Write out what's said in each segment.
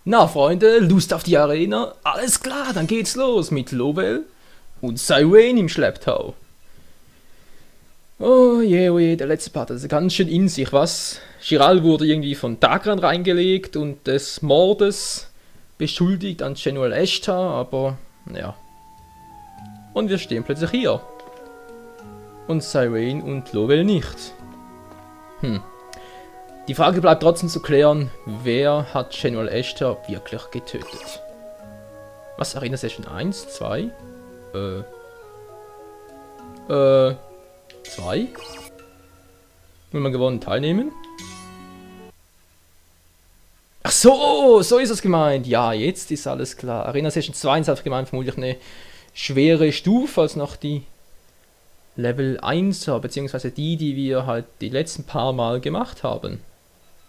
Na Freunde, Lust auf die Arena? Alles klar, dann geht's los mit Lowell und Cyrene im Schlepptau. Oh je, der letzte Part, das ist ganz schön in sich, was? Chiral wurde irgendwie von Dagran reingelegt und des Mordes beschuldigt an General Ashtar, aber ja. Und wir stehen plötzlich hier. Und Cyrene und Lowell nicht. Die Frage bleibt trotzdem zu klären, wer hat General Ashtar wirklich getötet? Was, Arena Session 1, 2? 2? Will man gewonnen teilnehmen? Ach so, so ist es gemeint. Ja, jetzt ist alles klar. Arena Session 2 ist einfach gemeint, vermutlich eine schwere Stufe als noch die Level 1er, beziehungsweise die wir halt die letzten paar Mal gemacht haben.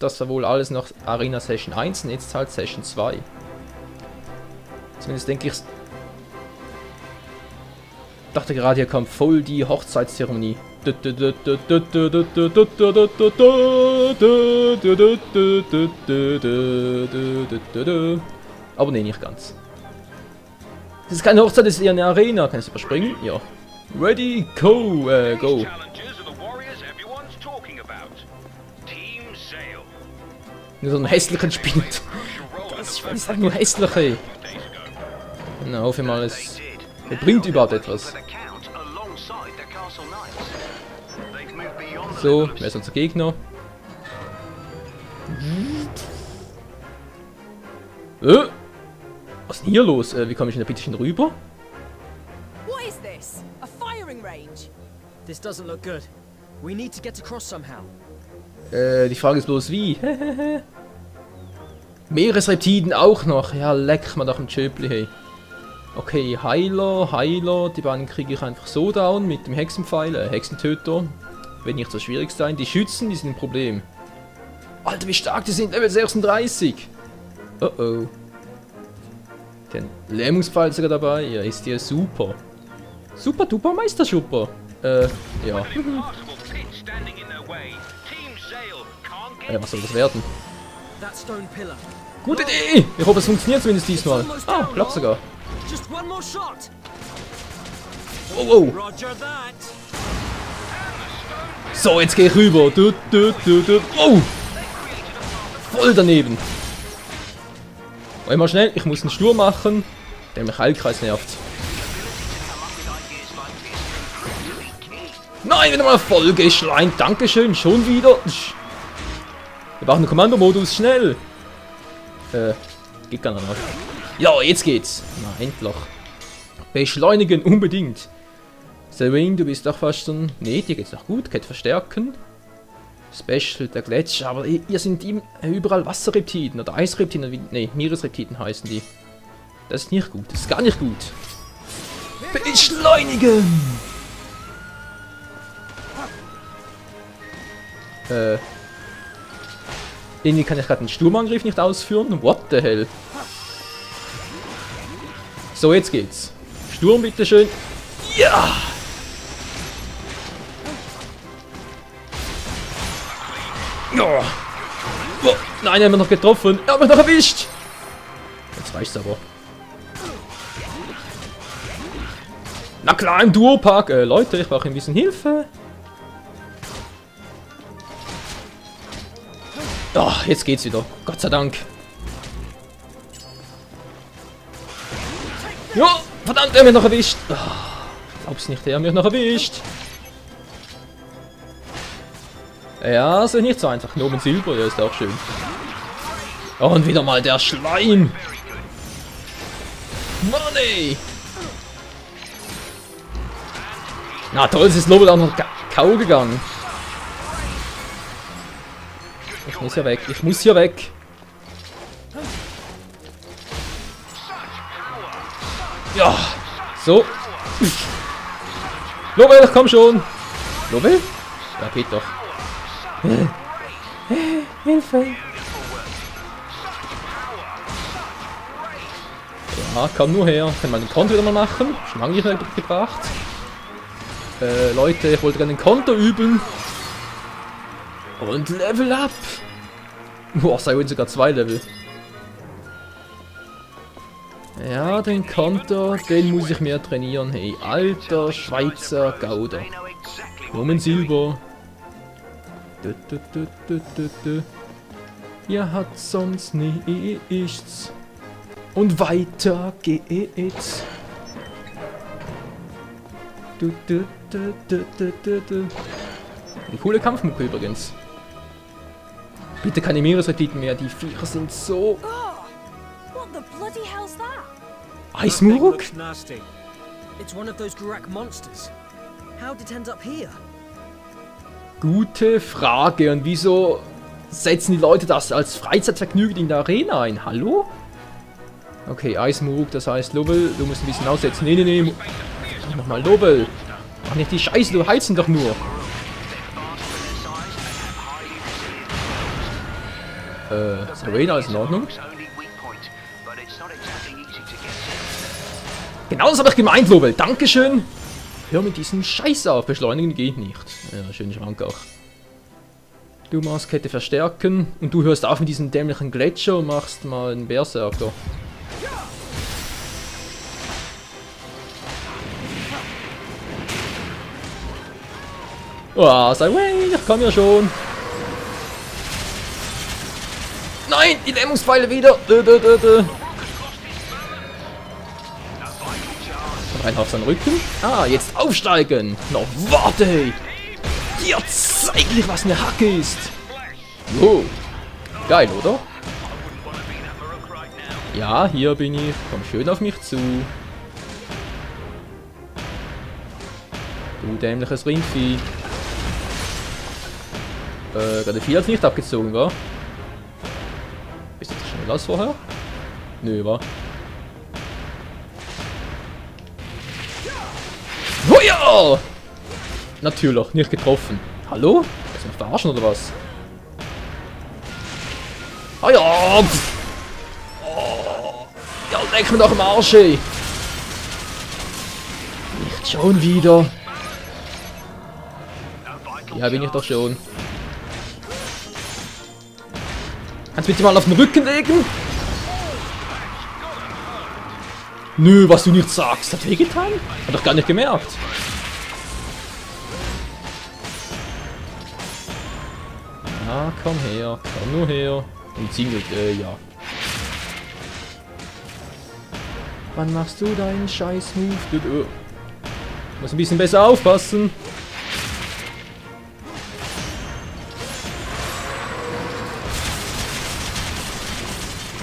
Das war wohl alles noch Arena Session 1 und jetzt halt Session 2. Zumindest denke ich. Dachte gerade, hier kommt voll die Hochzeitszeremonie. Aber nee, nicht ganz. Das ist keine Hochzeit, das ist eher eine Arena. Kann ich überspringen? Ja. Ready, go, go. Nur so einen hässlichen Spind. Das ist halt nur hässlich, ey. Na, hoffe ich mal, es bringt überhaupt etwas. So, wer ist unser Gegner? Was ist denn hier los? Wie komme ich denn da bitte rüber? What is this? A firing range? This doesn't look good. We need to get across somehow. Die Frage ist bloß wie. Meeresreptiden auch noch. Ja, leck mal doch ein Schöpli, hey. Okay, Heiler. Die beiden kriege ich einfach so down mit dem Hexenpfeil, Hexentöter. Wird nicht so schwierig sein. Die Schützen, die sind ein Problem. Alter, wie stark die sind. Level 36. Oh oh. Den Lähmungspfeil ist sogar dabei. Ja, ist ja super. Super duper Meisterschupper. Ja. Was soll das werden? Gute Idee! Ich hoffe, es funktioniert zumindest diesmal. Ah, klappt sogar. Oh, oh. So, jetzt gehe ich rüber. Oh! Voll daneben. Oh, immer schnell, ich muss einen Sturm machen. Der mich Heilkreis nervt. Nein, wieder mal voll geschleimt. Dankeschön, schon wieder. Wir brauchen einen Kommandomodus, schnell. Geht gar nicht. Ja, jetzt geht's. Na, endlich. Beschleunigen, unbedingt. Cyrene, du bist doch fast schon... Ne, dir geht's noch gut. Kett verstärken. Special, der Gletscher. Aber ihr sind überall Wasserreptiden oder Eisreptiden. Ne, Meeresreptiden heißen die. Das ist nicht gut. Das ist gar nicht gut. Beschleunigen! Irgendwie kann ich gerade den Sturmangriff nicht ausführen. What the hell? So, jetzt geht's. Sturm, bitteschön. Ja! Oh. Oh. Nein, er hat mich noch getroffen. Er hat mich noch erwischt. Jetzt reicht's aber. Na klar, im Duopack. Leute, ich brauche ein bisschen Hilfe. Oh, jetzt geht's wieder. Gott sei Dank. Ja, verdammt, er hat mich noch erwischt. Oh, glaub's nicht, er hat mich noch erwischt. Ja, ist nicht so einfach. Nur mit Silber, ja, ist auch schön. Oh, und wieder mal der Schleim. Money. Na toll, es ist Lowell auch noch K.O. gegangen. Ich muss hier weg, ich muss hier weg. Ja, so. Lowell, komm schon. Lowell? Ja, geht doch. Hilfe. Ja, komm nur her. Kann man den Konto wieder mal machen. Schon lange nicht mehr gebracht. Leute, ich wollte gerne den Konto üben. Und Level up. Boah, Cyrene sogar 2 Level. Ja, den Konter, den muss ich mehr trainieren. Hey, alter Schweizer Gauder. Blumen Silber. Ihr hat sonst nichts. Und weiter geht's. Eine coole Kampfmucke übrigens. Bitte keine Meeresrequiten mehr, die Viecher sind so... What the bloody hell's that? Eismuruk? Looks nasty. It's one of those Gurak monsters. How did it end up here? Gute Frage. Und wieso setzen die Leute das als Freizeitvergnügen in der Arena ein? Hallo? Okay, Eismuruk, das heißt, Lobel, du musst ein bisschen aussetzen. Nee. Nochmal, Lobel. Mach nicht die Scheiße, du heizen doch nur. Serena, ist in Ordnung. Genau das habe ich gemeint, Lobel. Dankeschön. Hör mit diesem Scheiß auf. Beschleunigen geht nicht. Ja, schön schrank auch. Du machst Kette verstärken. Und du hörst auf mit diesem dämlichen Gletscher und machst mal einen Berserker. Oh, sei way, ich komm ja schon. Nein, die Lähmungspfeile wieder. Rein auf seinen Rücken. Ah, jetzt aufsteigen. Noch warte. Hier zeig dir, was eine Hacke ist. Oh, geil, oder? Ja, hier bin ich. Komm schön auf mich zu. Du dämliches Rindvieh. Gerade 4 hat's nicht abgezogen, wa? Ist das schneller als vorher? Nö, wa? Oh ja! Natürlich, nicht getroffen. Hallo? Willst du mich verarschen oder was? Ah ja! Pff. Oh, ja, leck mir doch am Arsch, ey! Nicht schon wieder. Ja, bin ich doch schon. Kannst du bitte mal auf den Rücken legen? Nö, was du nicht sagst. Hat wehgetan? Hat doch gar nicht gemerkt. Ja, komm her. Komm nur her. Und zingelt, ja. Wann machst du deinen Scheiß-Move? Muss ein bisschen besser aufpassen.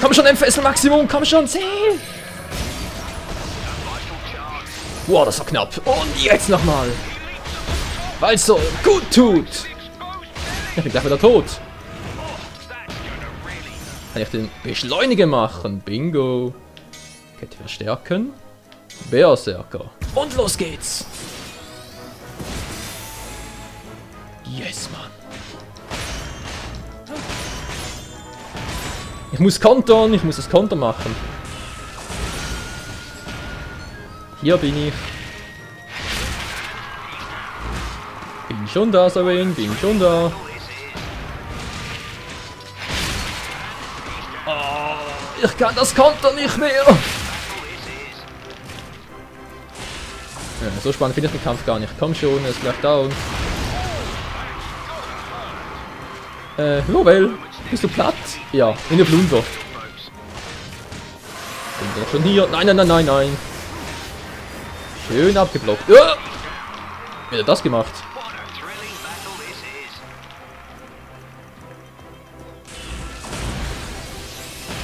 Komm schon, MFS Maximum, komm schon, 10! Wow, das war knapp. Und jetzt nochmal. Weil es so gut tut. Ich bin gleich wieder tot. Kann ich den Beschleuniger machen? Bingo. Kette verstärken. Berserker. Und los geht's. Yes, Mann. Ich muss kontern, ich muss das Konter machen. Hier bin ich. Bin schon da, Sarin, bin schon da. Oh, ich kann das Konter nicht mehr. Ja, so spannend finde ich den Kampf gar nicht. Komm schon, er ist gleich down. Lobel, bist du platt? Ja, in der Blunder. Bin doch schon hier. Nein. Schön abgeblockt. Ja! Wie hat er das gemacht?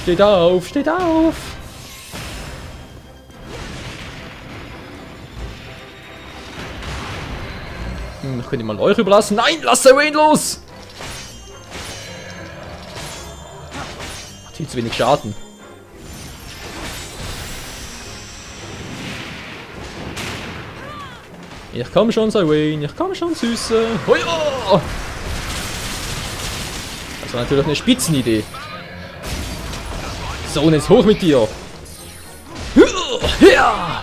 Steht auf, steht auf! Ich könnte mal euch überlassen. Nein, lass Serene los! Macht viel zu wenig Schaden. Ich komm schon, Serene, ich komm schon, Süße. Oh ja! Das war natürlich eine Spitzenidee. So, und jetzt hoch mit dir. Ja!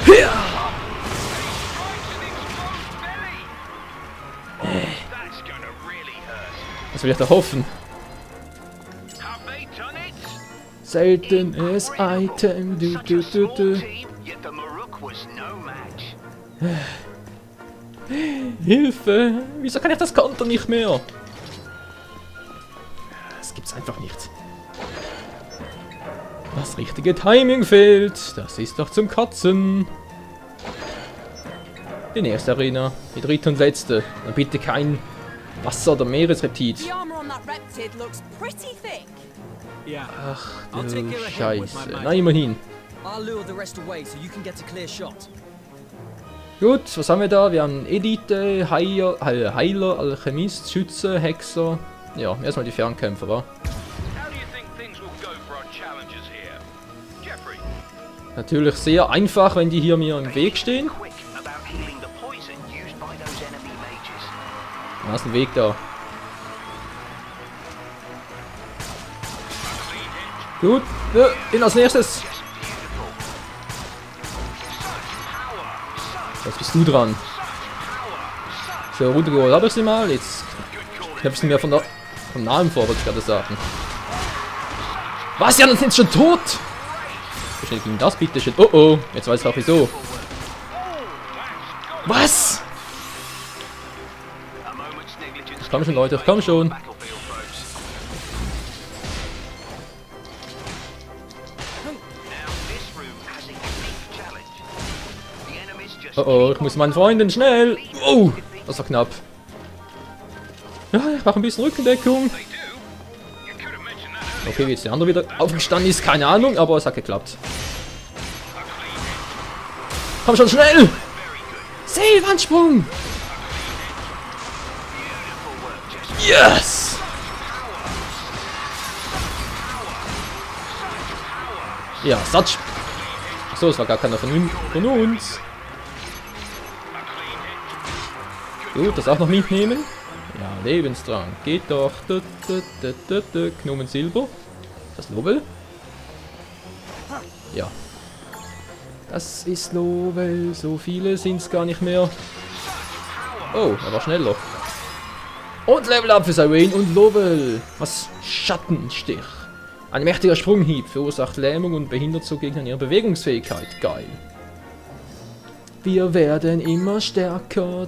Was will ich da hoffen? Seltenes Item. Hilfe! Wieso kann ich das Konter nicht mehr? Das gibt's einfach nicht. Das richtige Timing fehlt. Das ist doch zum Kotzen. Die nächste Arena. Die dritte und letzte. Und bitte kein Wasser- oder Meeresreptit. The armor on that reptid looks pretty thick. Yeah. Ach I'll take du care ahead with my Scheiße. magic. Na, immerhin. I'll lure the rest away so you can get a clear shot. Gut, was haben wir da? Wir haben Elite, Heiler, Alchemist, Schütze, Hexer. Ja, erstmal die Fernkämpfer, wa? How do you think things will go for our challengers here? Jeffrey, Natürlich sehr einfach, wenn die hier mir im Weg stehen. Quick about healing the poison used by those enemy mages. Da ist ein Weg da. Gut, in als nächstes. Jetzt bist du dran. So, runtergeholt habe ich sie mal. Jetzt knöpfst du mir vom Namen vor, wollte ich gerade sagen. Was? Ja, dann sind sie schon tot! Wie schnell ging das bitte schön? Oh oh, jetzt weiß ich auch wieso. Was? A moment's negligence. Komm schon, Leute, komm schon. Battlefield, folks. Now this room has a unique challenge. The enemies just Oh oh, ich muss meinen Freunden schnell. Oh, das war knapp. Ja, ich mache ein bisschen Rückendeckung. they do. You could have mentioned that earlier. Okay, wie jetzt der andere wieder aufgestanden ist, keine Ahnung, aber es hat geklappt. Komm schon, schnell! Seilwandsprung! Yes! Ja, Satz. Achso, es war gar keiner von uns. Gut, das auch noch mitnehmen. Ja, Lebensdrang. Geht doch. Gnomen Silber. Das Lobel. Ja. Das ist Lobel. So viele sind es gar nicht mehr. Oh, er war schneller. Und Level Up für Cyrene und Lobel. Was? Schattenstich. Ein mächtiger Sprunghieb verursacht Lähmung und behindert so Gegner ihre Bewegungsfähigkeit. Geil. Wir werden immer stärker.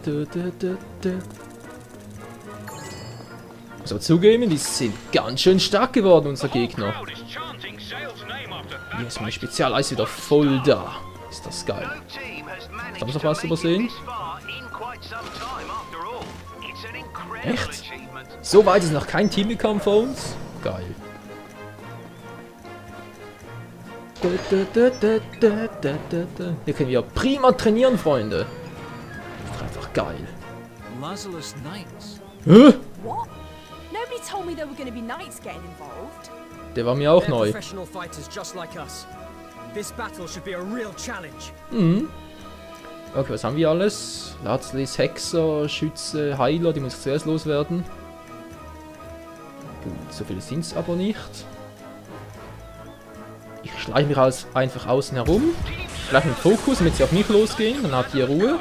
Muss aber zugeben, die sind ganz schön stark geworden, unser Gegner. Crowd is chanting Sale's name after that. Hier ist mein Spezialeis wieder voll da. Ist das geil. no team has managed Haben wir noch to was make übersehen? it this far in quite some time after all. It's an incredible Echt? achievement. So weit ist noch kein Team gekommen vor uns. Geil. Hier können wir prima trainieren, Freunde. Das ist einfach geil. Lazarus Knights. Hä? What? Nobody told me there were going to be knights getting involved. Der war mir auch They're neu. professional fighters just like us. This battle should be a real challenge. Mhm. Okay, was haben wir alles? Lazarus, Hexer, Schütze, Heiler, die muss ich zuerst loswerden. Gut, so viele sind es aber nicht. Ich schleiche mich einfach außen herum. Gleich mit Fokus, damit sie auf mich losgehen. Dann habt ihr Ruhe.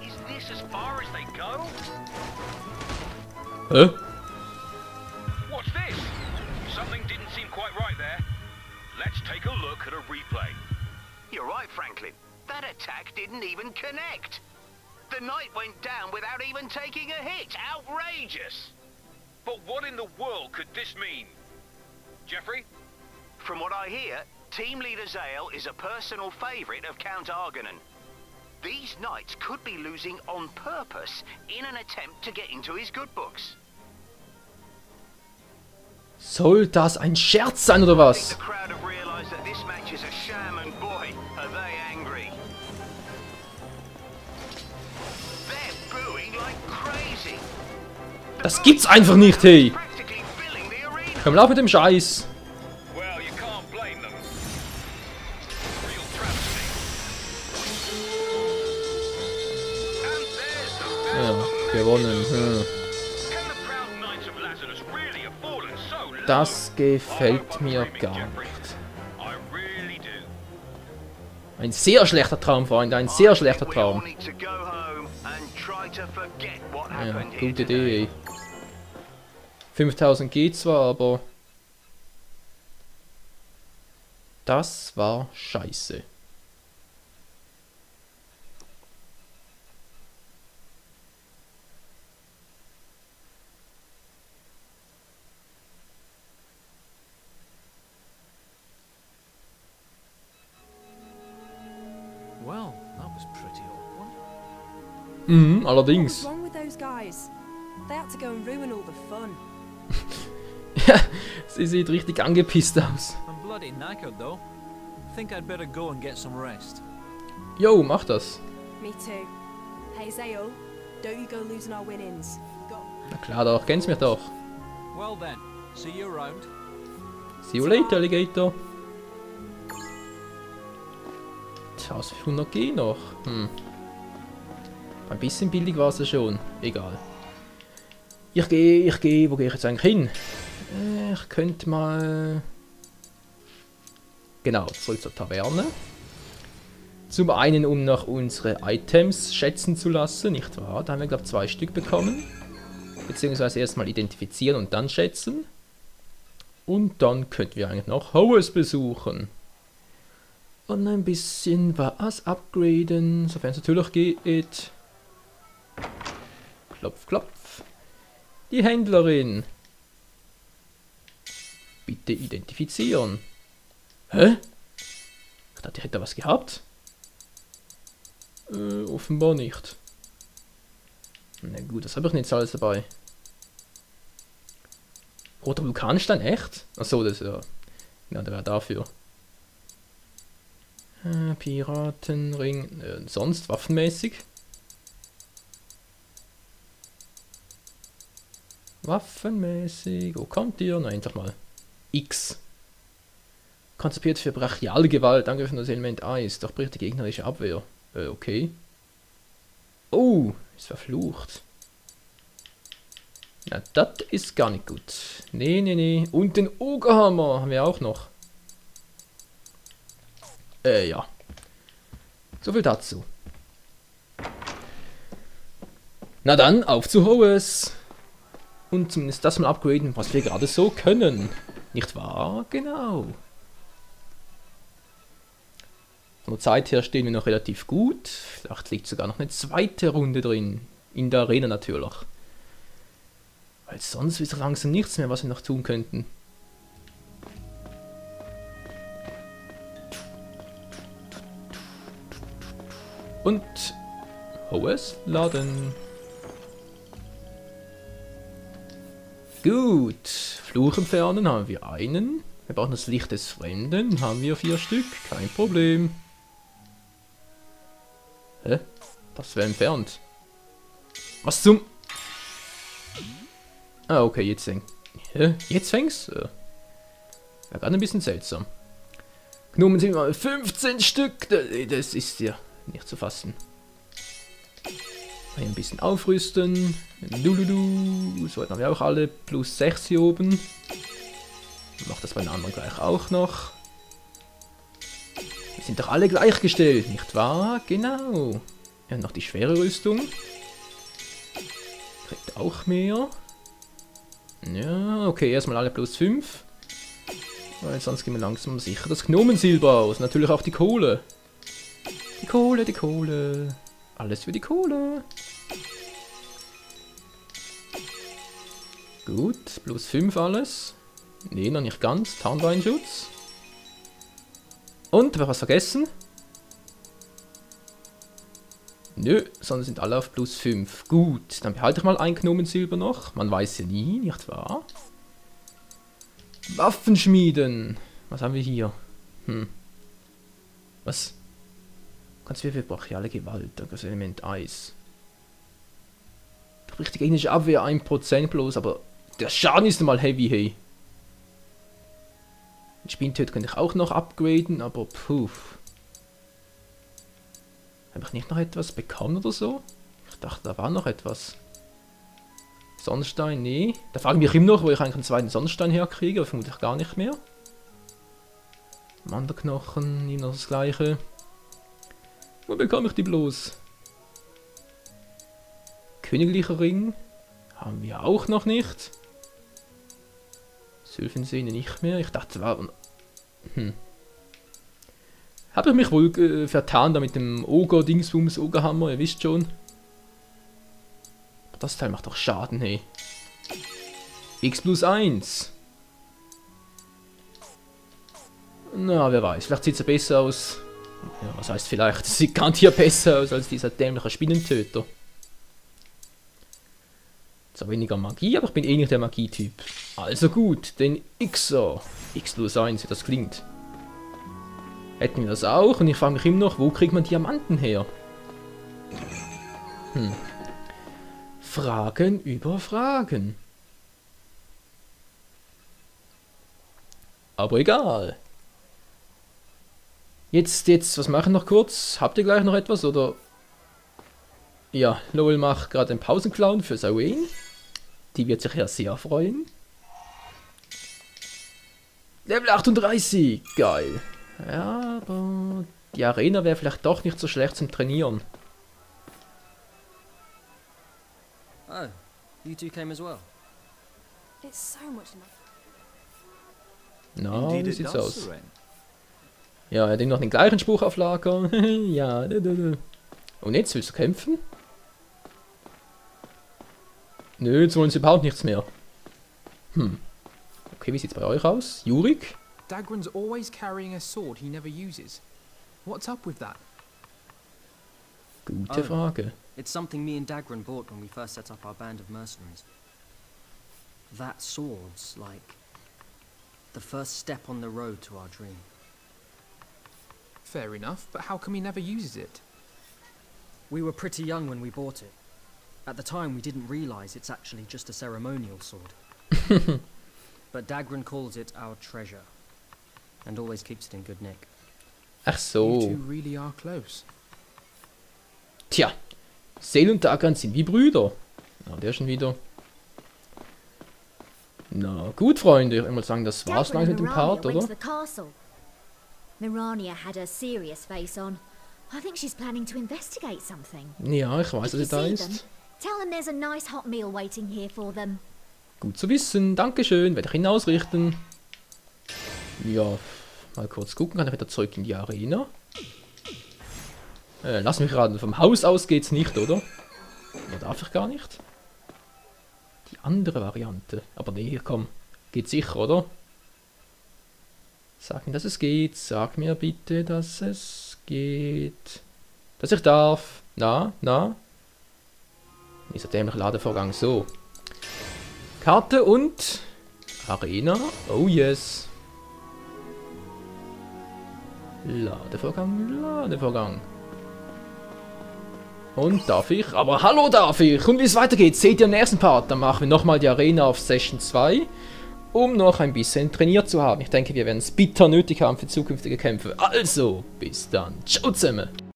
Is this as far as they go? Hä? What's this? Something didn't seem quite right there. Let's take a look at a replay. You're right, Franklin. That attack didn't even connect. The knight went down without even taking a hit. Outrageous! But what in the world could this mean? Jeffrey? From what I hear, Team Leader Zale is a personal favourite of Count Arganan. These knights could be losing on purpose in an attempt to get into his good books. Soll das ein Scherz sein oder I think was? the crowd have realised that this match is a sham, and boy, are they angry. They're booing like crazy. Das gibt's einfach nicht, hey! Practically filling the arena. Komm, lauf mit dem Scheiß! Well, you can't blame them. Real travesty. And there's the bell Ja, of the gewonnen. match. Hm. Can the proud Knights of Lazarus really have fallen so low? Das gefällt I mir won't gar dream it, Jeffrey. nicht. I really do. Ein sehr schlechter Traum, Freunde, ein sehr schlechter We all Traum. need to go home and try to forget what Ja, happened here gute today. Idee. 5000 geht zwar, aber Das war scheiße. Well, that was pretty awkward. Mhm, What's allerdings. wrong with those guys? They had to go and ruin all the fun. Ja, sie sieht richtig angepisst aus. I'm bloody knackered though. Think I'd better go and get some rest. Jo, mach das. Me too. Hey Zale, don't you go losing our winnings. You got Na klar doch, kennst mich doch. Well then, see you around. See you later, Alligator. Tja, was für 100 G noch? Ein bisschen billig war es ja schon. Egal. Ich gehe. Wo gehe ich jetzt eigentlich hin? Ich könnte mal... Genau, zurück zur Taverne. Zum einen, um noch unsere Items schätzen zu lassen, nicht wahr? Da haben wir, glaube ich, 2 Stück bekommen. Beziehungsweise erstmal identifizieren und dann schätzen. Und dann könnten wir eigentlich noch Howes besuchen. Und ein bisschen was upgraden, sofern es natürlich geht. Klopf, klopf. Die Händlerin. Bitte identifizieren. Hä? Ich dachte, ich hätte was gehabt. Offenbar nicht. Na gut, das habe ich nicht alles dabei. Roter Vulkanstein, echt? Achso, das ist ja... Ja, der war dafür. Piratenring, sonst waffenmäßig. Waffenmäßig, wo kommt ihr? Na, einfach mal. X. Konzipiert für brachiale Gewalt, Angriff das Element Eis, doch bricht die gegnerische Abwehr. Okay. Oh, ist verflucht. Na, das ist gar nicht gut. Nee. Und den Ogerhammer haben wir auch noch. Ja. So viel dazu. Na dann, auf zu Howes. Und zumindest das mal upgraden, was wir gerade so können. Nicht wahr? Genau. Von der Zeit her stehen wir noch relativ gut. Vielleicht liegt sogar noch eine zweite Runde drin. In der Arena natürlich. Weil sonst ist langsam nichts mehr, was wir noch tun könnten. Und Howes laden. Gut. Fluch entfernen haben wir einen. Wir brauchen das Licht des Fremden. Haben wir 4 Stück. Kein Problem. Hä? Das wäre entfernt. Was zum... Ah, okay, jetzt fängt... Hä? Jetzt fängt's? Ja, gerade ein bisschen seltsam. Gnomen sind mal 15 Stück. Das ist ja nicht zu fassen. Ein bisschen aufrüsten. So haben wir auch alle. Plus 6 hier oben. Ich mach das bei den anderen gleich auch noch. Wir sind doch alle gleichgestellt, nicht wahr? Genau. Ja, noch die schwere Rüstung. Kriegt auch mehr. Ja, okay, erstmal alle plus 5. Weil sonst gehen wir langsam sicher das Gnomensilber aus. Natürlich auch die Kohle. Die Kohle. Alles für die Kohle. Gut, plus 5 alles. Nee, noch nicht ganz. Tarnbeinschutz. Und, habe ich was vergessen? Nö, sondern sind alle auf plus 5. Gut, dann behalte ich mal ein Gnomensilber noch. Man weiß ja nie, nicht wahr? Waffenschmieden. Was haben wir hier? Was? Ganz viel für brachiale Gewalt, das Element Eis. Richtig gegnerische Abwehr 1% bloß, aber der Schaden ist mal heavy, hey. Den Spintöt könnte ich auch noch upgraden, aber puh. Habe ich nicht noch etwas bekommen oder so? Ich dachte, da war noch etwas. Sonnenstein, nee. Da frage ich mich immer noch, wo ich eigentlich einen zweiten Sonnenstein herkriege, aber vermutlich gar nicht mehr. Manderknochen, immer noch das gleiche. Wo bekomme ich die bloß? Königlicher Ring haben wir auch noch nicht. Sylphensehne nicht mehr. Ich dachte, war... Habe ich mich wohl vertan da mit dem Oger-Dingsbums, Ogerhammer, ihr wisst schon. Das Teil macht doch Schaden, hey. X+1. Na, wer weiß, vielleicht sieht es ja besser aus. Ja, was heißt vielleicht? Es sieht garantiert besser aus als dieser dämliche Spinnentöter. Zwar weniger Magie, aber ich bin eh nicht der Magietyp. Also gut, den Xer. X+1, wie das klingt. Hätten wir das auch? Und ich frage mich immer noch, wo kriegt man Diamanten her? Fragen über Fragen. Aber egal. Jetzt, was mache ich noch kurz? Habt ihr gleich noch etwas, oder? Ja, Lowell macht gerade einen Pausenclown für Sawen. Die wird sich ja sehr freuen. Level 38, geil. Ja, aber die Arena wäre vielleicht doch nicht so schlecht zum Trainieren. Oh, you two came as well. It's so much enough. Na, wie sieht's aus? Ja, er hat noch den gleichen Spruch auf Lager. Ja, Und jetzt willst du kämpfen? Nö, jetzt wollen sie überhaupt nichts mehr. Okay, wie sieht's bei euch aus? Jurik? Dagran's always carrying a sword he never uses. What's up with that? Gute Frage. It's something me and Dagran bought when we first set up our band of mercenaries. That sword's like the first step on the road to our dream. Fair enough, but how come he never uses it? We were pretty young when we bought it. At the time we didn't realise it's actually just a ceremonial sword. But Dagran calls it our treasure. And always keeps it in good nick. Ach You so. two really are close. Tja, Sale und Dagran sind wie Brüder. Na, der schon wieder. Na gut, Freunde, ich muss sagen, das war's langsam mit dem Part, oder? Mirania had a serious face on. I think she's planning to investigate something. Ja, ich weiß, was Did da you see them? ist. Tell them there's a nice hot meal waiting here for them. Gut zu wissen, Dankeschön, werde ich Ihnen ausrichten. Ja, mal kurz gucken, kann ich wieder zurück in die Arena. Lass mich raten, vom Haus aus geht's nicht, oder? Ja, darf ich gar nicht. Die andere Variante. Aber nee, komm, geht sicher, oder? Sag mir, dass es geht. Sag mir bitte, dass es geht. Dass ich darf. Na? Dieser dämliche Ladevorgang. So. Karte und Arena. Oh yes. Ladevorgang. Und darf ich? Aber hallo darf ich! Und wie es weitergeht, seht ihr im nächsten Part. Dann machen wir nochmal die Arena auf Session 2. Um noch ein bisschen trainiert zu haben. Ich denke, wir werden es bitter nötig haben für zukünftige Kämpfe. Also, bis dann. Ciao zusammen.